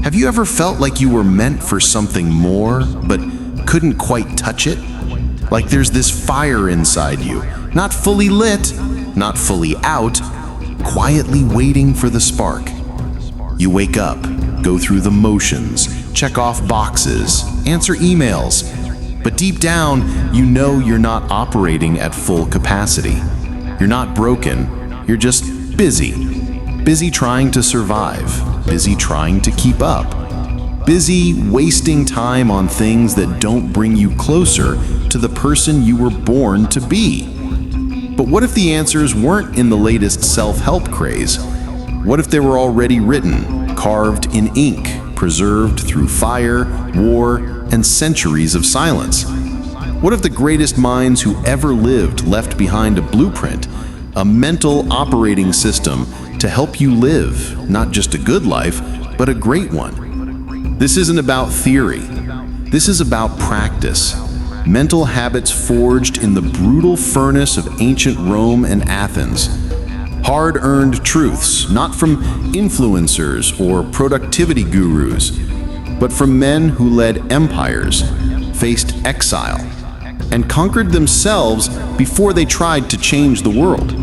Have you ever felt like you were meant for something more, but couldn't quite touch it? Like there's this fire inside you, not fully lit, not fully out, quietly waiting for the spark. You wake up, go through the motions, check off boxes, answer emails, but deep down, you know you're not operating at full capacity. You're not broken, you're just busy. Busy trying to survive, busy trying to keep up, busy wasting time on things that don't bring you closer to the person you were born to be. But what if the answers weren't in the latest self-help craze? What if they were already written, carved in ink, preserved through fire, war, and centuries of silence? What if the greatest minds who ever lived left behind a blueprint, a mental operating system to help you live, not just a good life, but a great one? This isn't about theory. This is about practice. Mental habits forged in the brutal furnace of ancient Rome and Athens. Hard-earned truths, not from influencers or productivity gurus, but from men who led empires, faced exile, and conquered themselves before they tried to change the world.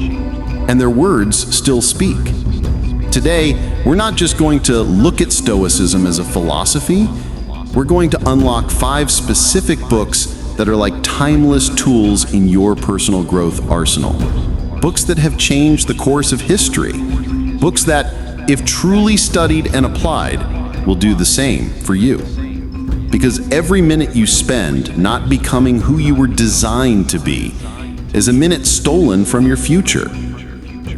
And their words still speak. Today, we're not just going to look at Stoicism as a philosophy, we're going to unlock 5 specific books that are like timeless tools in your personal growth arsenal. Books that have changed the course of history. Books that, if truly studied and applied, will do the same for you. Because every minute you spend not becoming who you were designed to be is a minute stolen from your future.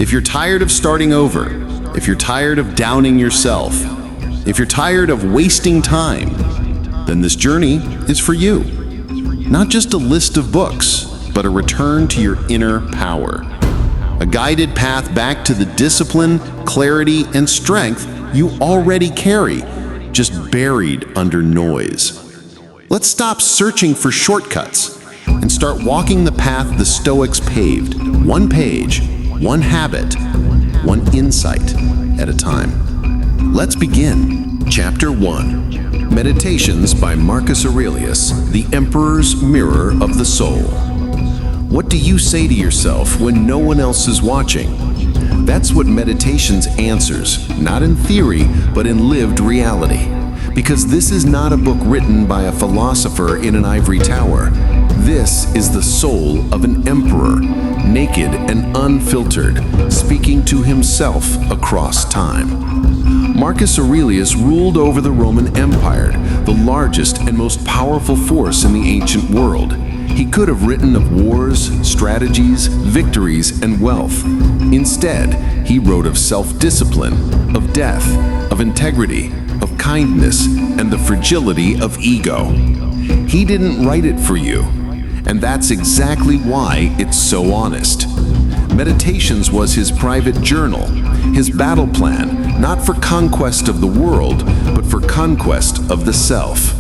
If you're tired of starting over, if you're tired of downing yourself, if you're tired of wasting time, then this journey is for you. Not just a list of books, but a return to your inner power. A guided path back to the discipline, clarity, and strength you already carry, just buried under noise. Let's stop searching for shortcuts and start walking the path the Stoics paved, one page, one habit, one insight at a time. Let's begin. Chapter 1. Meditations by Marcus Aurelius, the Emperor's Mirror of the Soul. What do you say to yourself when no one else is watching? That's what Meditations answers, not in theory, but in lived reality. Because this is not a book written by a philosopher in an ivory tower. This is the soul of an emperor, naked and unfiltered, speaking to himself across time. Marcus Aurelius ruled over the Roman Empire, the largest and most powerful force in the ancient world. He could have written of wars, strategies, victories, and wealth. Instead, he wrote of self-discipline, of death, of integrity, of kindness, and the fragility of ego. He didn't write it for you, and that's exactly why it's so honest. Meditations was his private journal, his battle plan, not for conquest of the world, but for conquest of the self.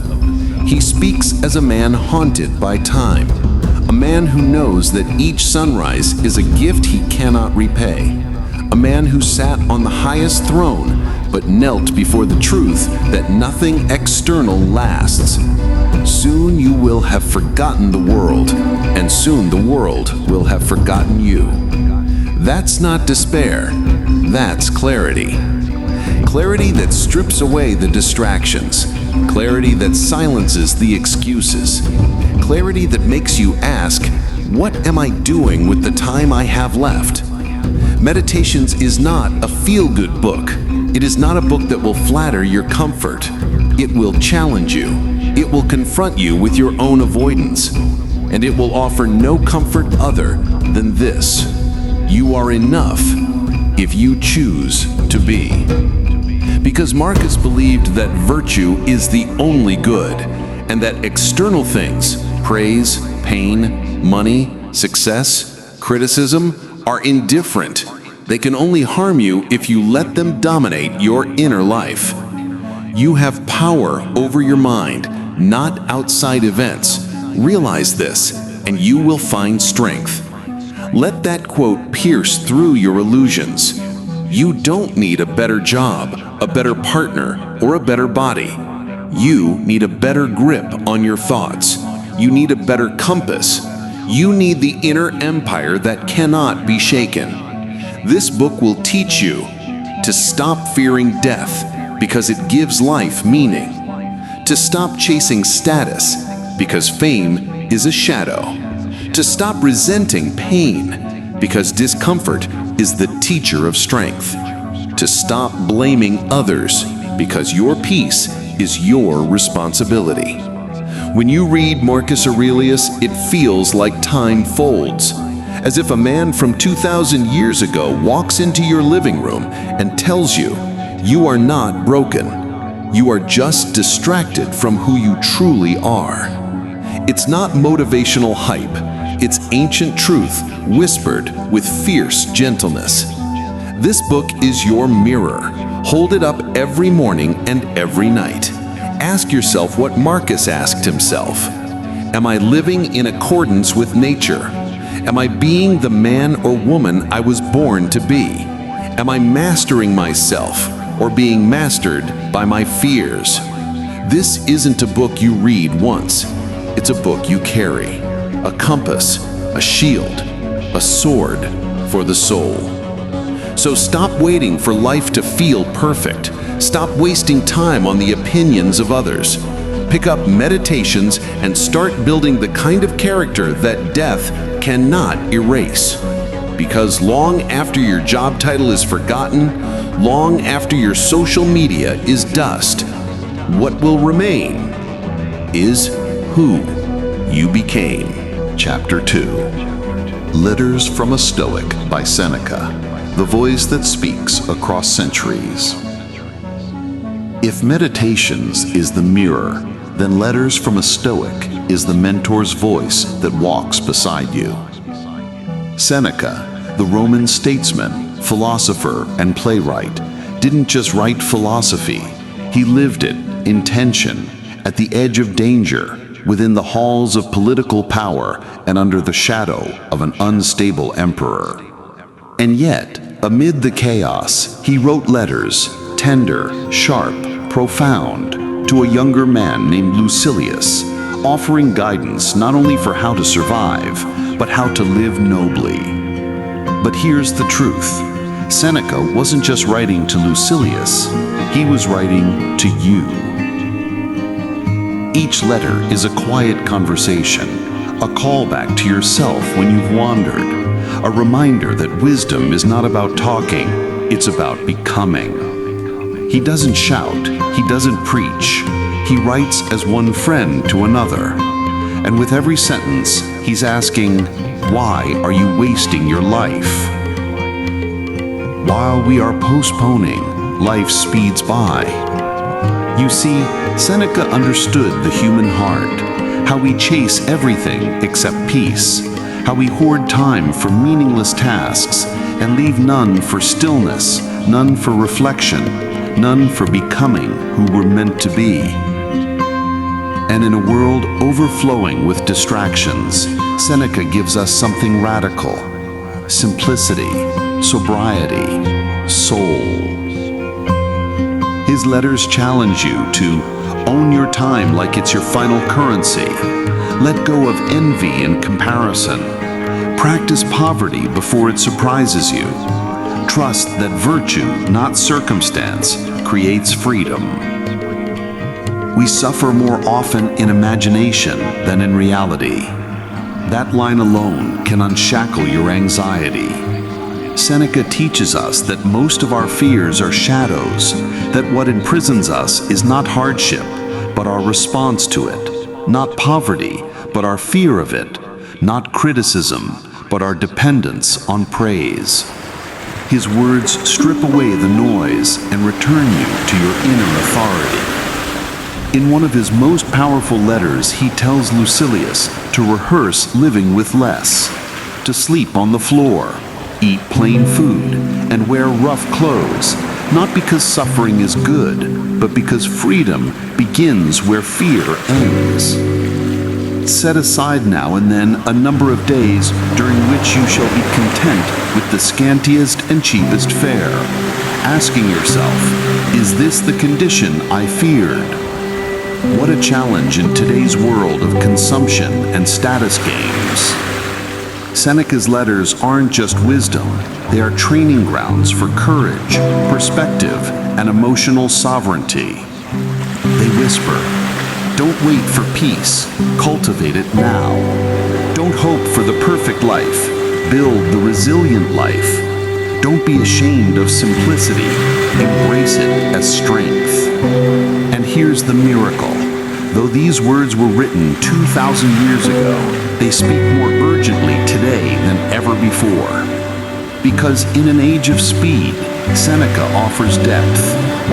He speaks as a man haunted by time, a man who knows that each sunrise is a gift he cannot repay, a man who sat on the highest throne but knelt before the truth that nothing external lasts. Soon you will have forgotten the world, and soon the world will have forgotten you. That's not despair, that's clarity. Clarity that strips away the distractions. Clarity that silences the excuses. Clarity that makes you ask, what am I doing with the time I have left? Meditations is not a feel-good book. It is not a book that will flatter your comfort. It will challenge you. It will confront you with your own avoidance. And it will offer no comfort other than this: you are enough if you choose to be. Because Marcus believed that virtue is the only good, and that external things, praise, pain, money, success, criticism, are indifferent. They can only harm you if you let them dominate your inner life. You have power over your mind, not outside events. Realize this, and you will find strength. Let that quote pierce through your illusions. You don't need a better job, a better partner, or a better body. You need a better grip on your thoughts. You need a better compass. You need the inner empire that cannot be shaken. This book will teach you to stop fearing death because it gives life meaning. To stop chasing status because fame is a shadow. To stop resenting pain because discomfort is the teacher of strength. To stop blaming others because your peace is your responsibility. When you read Marcus Aurelius, it feels like time folds, as if a man from 2,000 years ago walks into your living room and tells you, you are not broken. You are just distracted from who you truly are. It's not motivational hype. It's ancient truth whispered with fierce gentleness. This book is your mirror. Hold it up every morning and every night. Ask yourself what Marcus asked himself. Am I living in accordance with nature? Am I being the man or woman I was born to be? Am I mastering myself or being mastered by my fears? This isn't a book you read once. It's a book you carry. A compass, a shield, a sword for the soul. So stop waiting for life to feel perfect. Stop wasting time on the opinions of others. Pick up meditations and start building the kind of character that death cannot erase. Because long after your job title is forgotten, long after your social media is dust, what will remain is who you became. Chapter 2. Letters from a Stoic by Seneca, the voice that speaks across centuries. If Meditations is the mirror, then Letters from a Stoic is the mentor's voice that walks beside you. Seneca, the Roman statesman, philosopher, and playwright, didn't just write philosophy. He lived it in tension, at the edge of danger, within the halls of political power and under the shadow of an unstable emperor. And yet, amid the chaos, he wrote letters, tender, sharp, profound, to a younger man named Lucilius, offering guidance not only for how to survive, but how to live nobly. But here's the truth. Seneca wasn't just writing to Lucilius, he was writing to you. Each letter is a quiet conversation, a callback to yourself when you've wandered, a reminder that wisdom is not about talking, it's about becoming. He doesn't shout, he doesn't preach, he writes as one friend to another. And with every sentence, he's asking, why are you wasting your life? While we are postponing, life speeds by. You see, Seneca understood the human heart, how we chase everything except peace, how we hoard time for meaningless tasks and leave none for stillness, none for reflection, none for becoming who we're meant to be. And in a world overflowing with distractions, Seneca gives us something radical: simplicity, sobriety, soul. His letters challenge you to own your time like it's your final currency. Let go of envy and comparison. Practice poverty before it surprises you. Trust that virtue, not circumstance, creates freedom. We suffer more often in imagination than in reality. That line alone can unshackle your anxiety. Seneca teaches us that most of our fears are shadows, that what imprisons us is not hardship, but our response to it, not poverty, but our fear of it, not criticism, but our dependence on praise. His words strip away the noise and return you to your inner authority. In one of his most powerful letters, he tells Lucilius to rehearse living with less, to sleep on the floor, eat plain food, and wear rough clothes, not because suffering is good, but because freedom begins where fear ends. But set aside now and then a number of days during which you shall be content with the scantiest and cheapest fare, asking yourself, is this the condition I feared? What a challenge in today's world of consumption and status games. Seneca's letters aren't just wisdom, they are training grounds for courage, perspective, and emotional sovereignty. They whisper, don't wait for peace, cultivate it now. Don't hope for the perfect life, build the resilient life. Don't be ashamed of simplicity, embrace it as strength. And here's the miracle. Though these words were written 2,000 years ago, they speak more urgently today than ever before. Because in an age of speed, Seneca offers depth.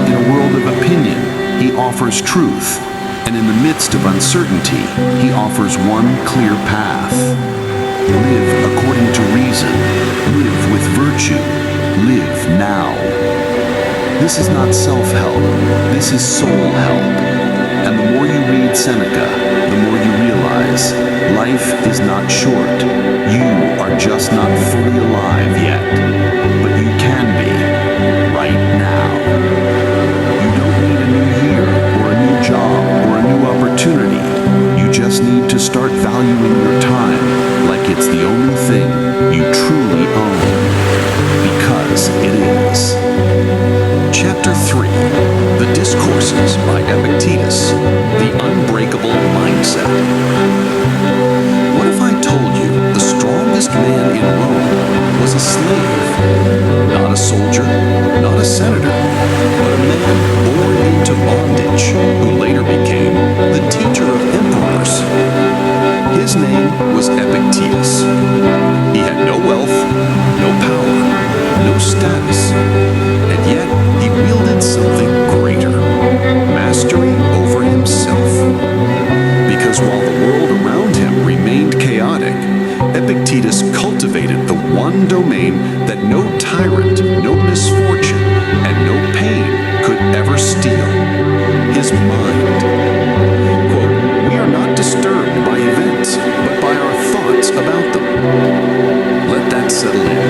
In a world of opinion, he offers truth. And in the midst of uncertainty, he offers one clear path. Live according to reason. Live with virtue. Live now. This is not self-help. This is soul-help. And the more you read Seneca, the more you realize life is not short. You are just not fully alive yet. But you can be right now. You don't need a new year or a new job or a new opportunity. You just need to start valuing your time like it's the only thing you truly own. Because it is. Chapter 3, The Discourses by Epictetus, The Unbreakable Mindset. What if I told you the strongest man in Rome was a slave? Not a soldier, not a senator, but a man born into bondage who later became the teacher of emperors. His name was Epictetus. He had no wealth, no power, no status, and yet he wielded something greater, mastery over himself. Because while the world around him remained chaotic, Epictetus cultivated the one domain that no tyrant, no misfortune, and no pain could ever steal: his mind. Quote, we are not disturbed by events, but by our thoughts about them. Let that settle in.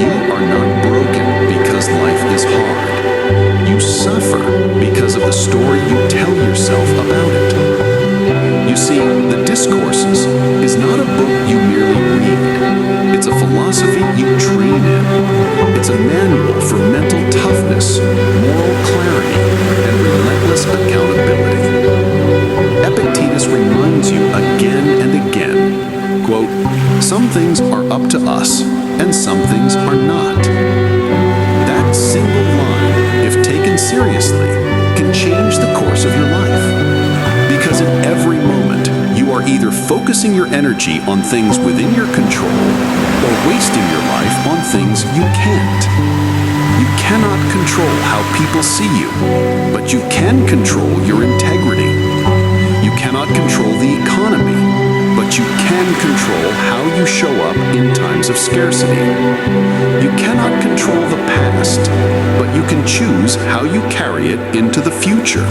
You are not broken because life is hard. You suffer because of the story you tell yourself about it. You see, the Discourses is not a book you merely read. It's a philosophy you train in. It's a manual for mental toughness, moral clarity, and relentless accountability. Epictetus reminds you again and again, quote, some things are up to us, and some things are not. That single line, if taken seriously, can change the course of your life. Because in every moment, you are either focusing your energy on things within your control or wasting your life on things you can't. You cannot control how people see you, but you can control your integrity. You cannot control the economy, but you can control how you show up in times of scarcity. You cannot control the past, but you can choose how you carry it into the future.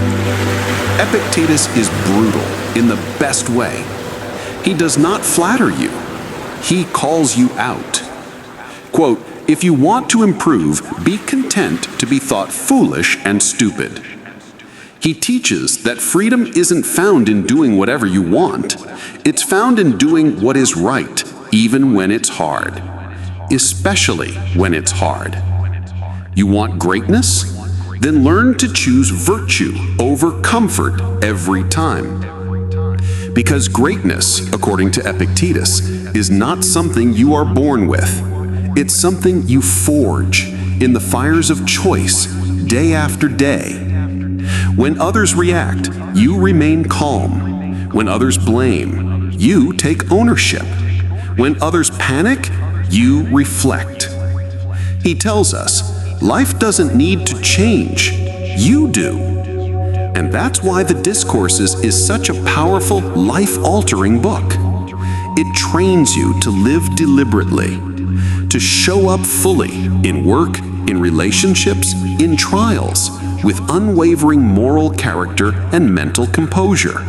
Epictetus is brutal in the best way. He does not flatter you. He calls you out. Quote, if you want to improve, be content to be thought foolish and stupid. He teaches that freedom isn't found in doing whatever you want. It's found in doing what is right, even when it's hard. Especially when it's hard. You want greatness? Then learn to choose virtue over comfort every time. Because greatness, according to Epictetus, is not something you are born with. It's something you forge in the fires of choice, day after day. When others react, you remain calm. When others blame, you take ownership. When others panic, you reflect. He tells us, life doesn't need to change. You do. And that's why The Discourses is such a powerful, life-altering book. It trains you to live deliberately, to show up fully in work, in relationships, in trials, with unwavering moral character and mental composure.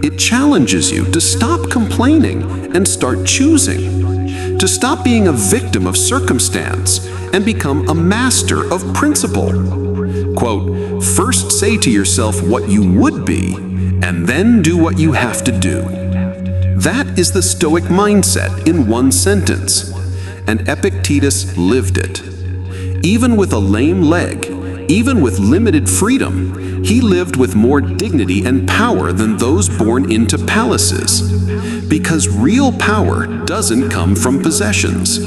It challenges you to stop complaining and start choosing, to stop being a victim of circumstance and become a master of principle. Quote, "First say to yourself what you would be, and then do what you have to do." That is the Stoic mindset in one sentence, and Epictetus lived it. Even with a lame leg, even with limited freedom, he lived with more dignity and power than those born into palaces. Because real power doesn't come from possessions,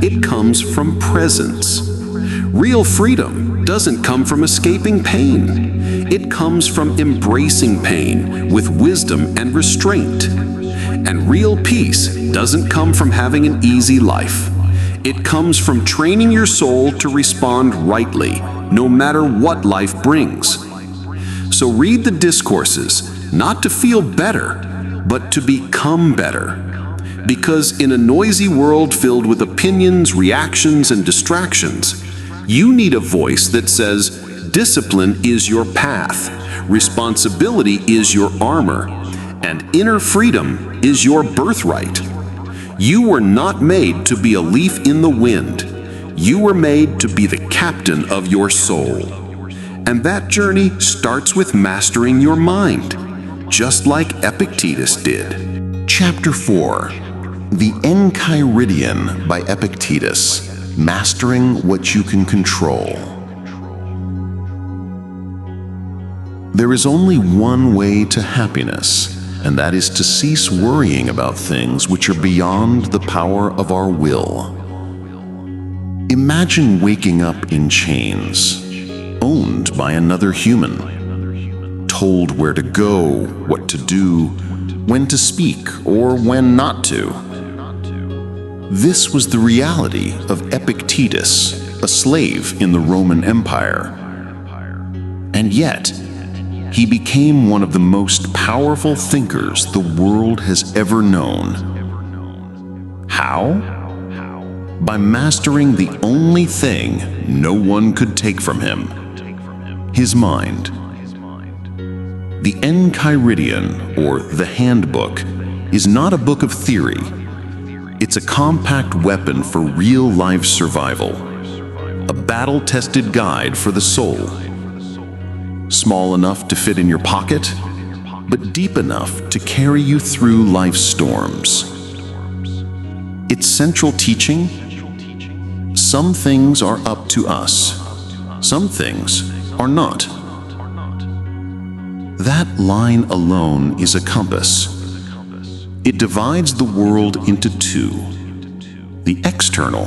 it comes from presence. Real freedom doesn't come from escaping pain, it comes from embracing pain with wisdom and restraint. And real peace doesn't come from having an easy life. It comes from training your soul to respond rightly, no matter what life brings. So read the discourses, not to feel better, but to become better. Because in a noisy world filled with opinions, reactions, and distractions, you need a voice that says, discipline is your path, responsibility is your armor, and inner freedom is your birthright. You were not made to be a leaf in the wind. You were made to be the captain of your soul. And that journey starts with mastering your mind, just like Epictetus did. Chapter 4. The Enchiridion by Epictetus. Mastering what you can control. There is only one way to happiness, and that is to cease worrying about things which are beyond the power of our will. Imagine waking up in chains, owned by another human, told where to go, what to do, when to speak, or when not to. This was the reality of Epictetus, a slave in the Roman Empire. And yet, he became one of the most powerful thinkers the world has ever known. How? By mastering the only thing no one could take from him, his mind. The Enchiridion, or the Handbook, is not a book of theory. It's a compact weapon for real-life survival, a battle-tested guide for the soul. Small enough to fit in your pocket, but deep enough to carry you through life's storms. Its central teaching: some things are up to us, some things are not. That line alone is a compass. It divides the world into two: the external,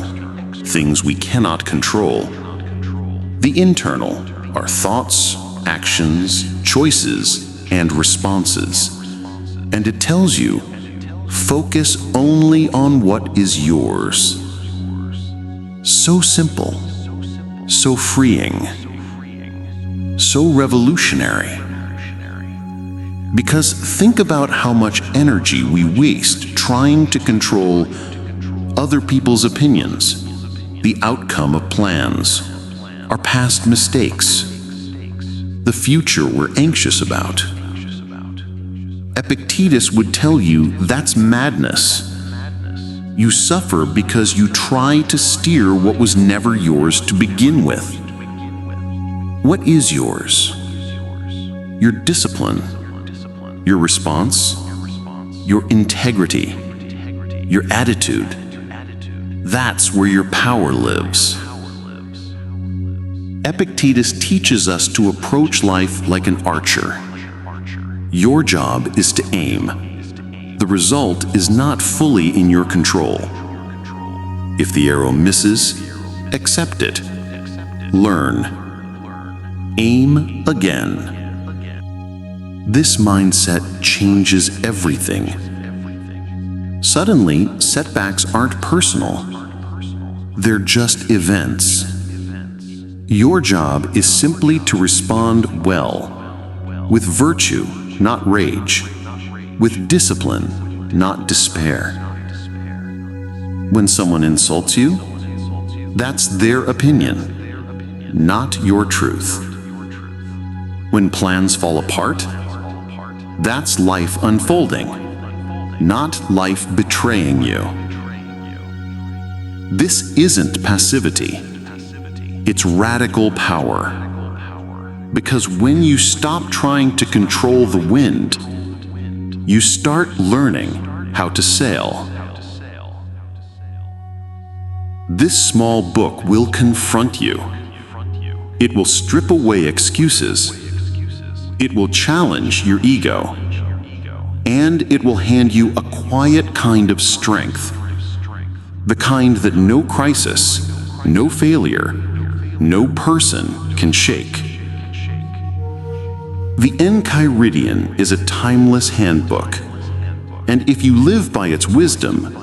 things we cannot control; the internal, our thoughts, actions, choices, and responses. And it tells you, focus only on what is yours. So simple, so freeing, so revolutionary. Because think about how much energy we waste trying to control other people's opinions, the outcome of plans, our past mistakes, the future we're anxious about. Epictetus would tell you that's madness. You suffer because you try to steer what was never yours to begin with. What is yours? Your discipline, your response, your integrity, your attitude. That's where your power lives. Epictetus teaches us to approach life like an archer. Your job is to aim. The result is not fully in your control. If the arrow misses, accept it. Learn. Aim again. This mindset changes everything. Suddenly, setbacks aren't personal. They're just events. Your job is simply to respond well, with virtue, not rage, with discipline, not despair. When someone insults you, that's their opinion, not your truth. When plans fall apart, That's life unfolding, not life betraying you. This isn't passivity. It's radical power. Because when you stop trying to control the wind, you start learning how to sail. This small book will confront you. It will strip away excuses. It will challenge your ego. And it will hand you a quiet kind of strength. The kind that no crisis, no failure, no person can shake. The Enchiridion is a timeless handbook. And if you live by its wisdom,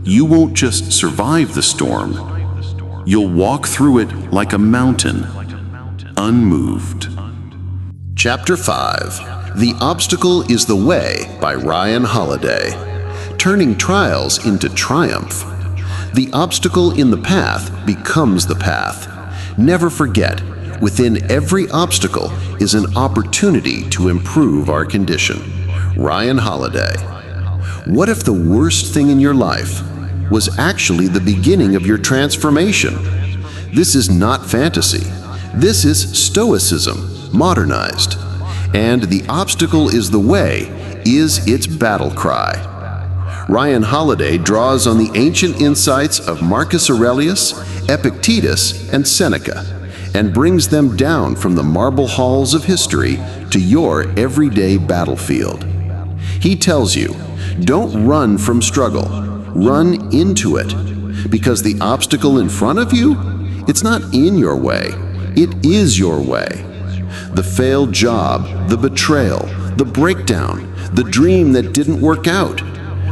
you won't just survive the storm. You'll walk through it like a mountain, unmoved. Chapter 5. The Obstacle is the Way by Ryan Holiday. Turning trials into triumph. The obstacle in the path becomes the path. Never forget, within every obstacle is an opportunity to improve our condition. Ryan Holiday. What if the worst thing in your life was actually the beginning of your transformation? This is not fantasy. This is Stoicism, modernized. And the obstacle is the way is its battle cry. Ryan Holiday draws on the ancient insights of Marcus Aurelius, Epictetus, and Seneca, and brings them down from the marble halls of history to your everyday battlefield. He tells you, don't run from struggle, run into it, because the obstacle in front of you, it's not in your way, it is your way. The failed job, the betrayal, the breakdown, the dream that didn't work out.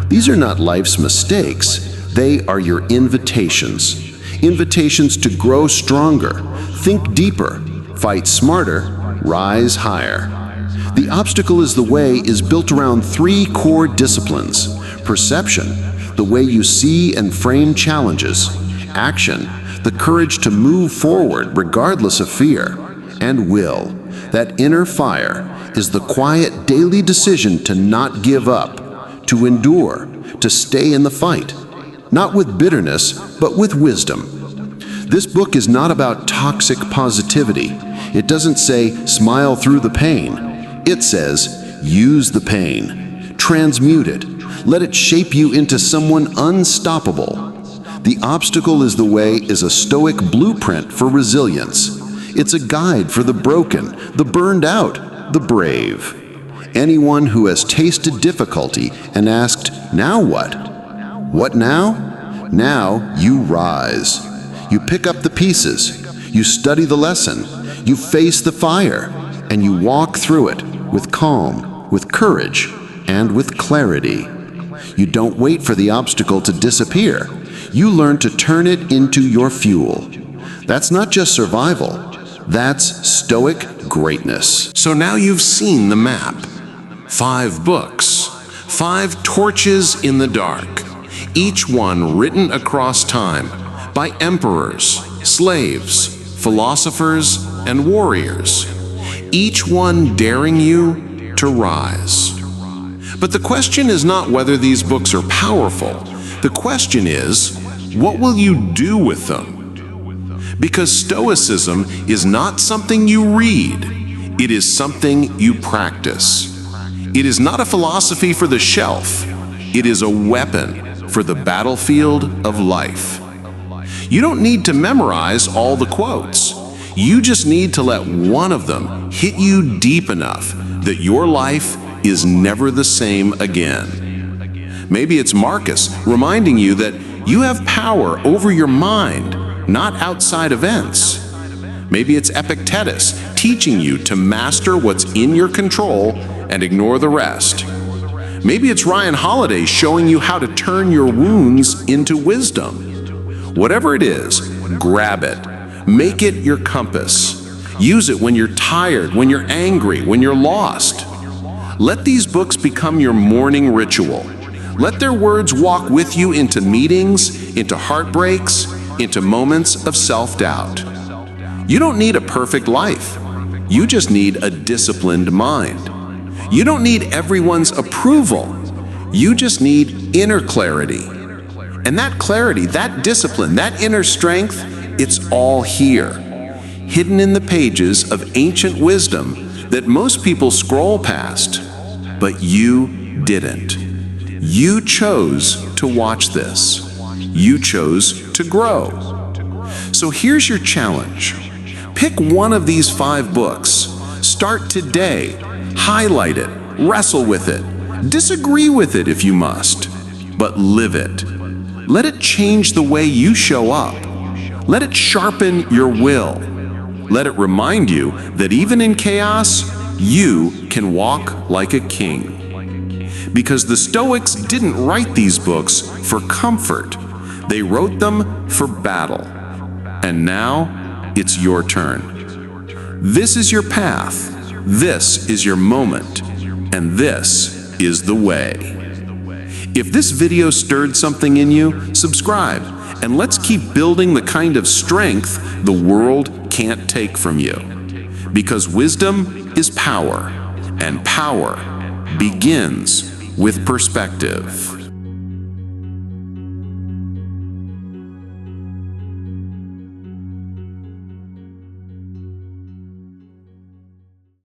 These are not life's mistakes, they are your invitations. Invitations to grow stronger, think deeper, fight smarter, rise higher. The Obstacle is the Way is built around 3 core disciplines: perception, the way you see and frame challenges; action, the courage to move forward regardless of fear; and will, that inner fire, is the quiet daily decision to not give up, to endure, to stay in the fight, not with bitterness, but with wisdom. This book is not about toxic positivity. It doesn't say, smile through the pain. It says, use the pain, transmute it, let it shape you into someone unstoppable. The Obstacle is the Way is a Stoic blueprint for resilience. It's a guide for the broken, the burned out, the brave. Anyone who has tasted difficulty and asked, now what? What now? Now you rise. You pick up the pieces. You study the lesson. You face the fire. And you walk through it with calm, with courage, and with clarity. You don't wait for the obstacle to disappear. You learn to turn it into your fuel. That's not just survival. That's Stoic greatness. So now you've seen the map. 5 books, 5 torches in the dark, each one written across time by emperors, slaves, philosophers, and warriors, each one daring you to rise. But the question is not whether these books are powerful. The question is, what will you do with them? Because Stoicism is not something you read, it is something you practice. It is not a philosophy for the shelf, it is a weapon for the battlefield of life. You don't need to memorize all the quotes. You just need to let one of them hit you deep enough that your life is never the same again. Maybe it's Marcus reminding you that you have power over your mind, not outside events. Maybe it's Epictetus teaching you to master what's in your control and ignore the rest. Maybe it's Ryan Holiday showing you how to turn your wounds into wisdom. Whatever it is, grab it. Make it your compass. Use it when you're tired, when you're angry, when you're lost. Let these books become your morning ritual. Let their words walk with you into meetings, into heartbreaks, into moments of self-doubt. You don't need a perfect life. You just need a disciplined mind. You don't need everyone's approval. You just need inner clarity. And that clarity, that discipline, that inner strength, it's all here, hidden in the pages of ancient wisdom that most people scroll past. But you didn't. You chose to watch this. You chose to grow. So here's your challenge. Pick one of these 5 books. Start today. Highlight it. Wrestle with it. Disagree with it if you must. But live it. Let it change the way you show up. Let it sharpen your will. Let it remind you that even in chaos, you can walk like a king. Because the Stoics didn't write these books for comfort. They wrote them for battle. And now, it's your turn. This is your path. This is your moment. And this is the way. If this video stirred something in you, subscribe, and let's keep building the kind of strength the world can't take from you. Because wisdom is power, and power begins with perspective.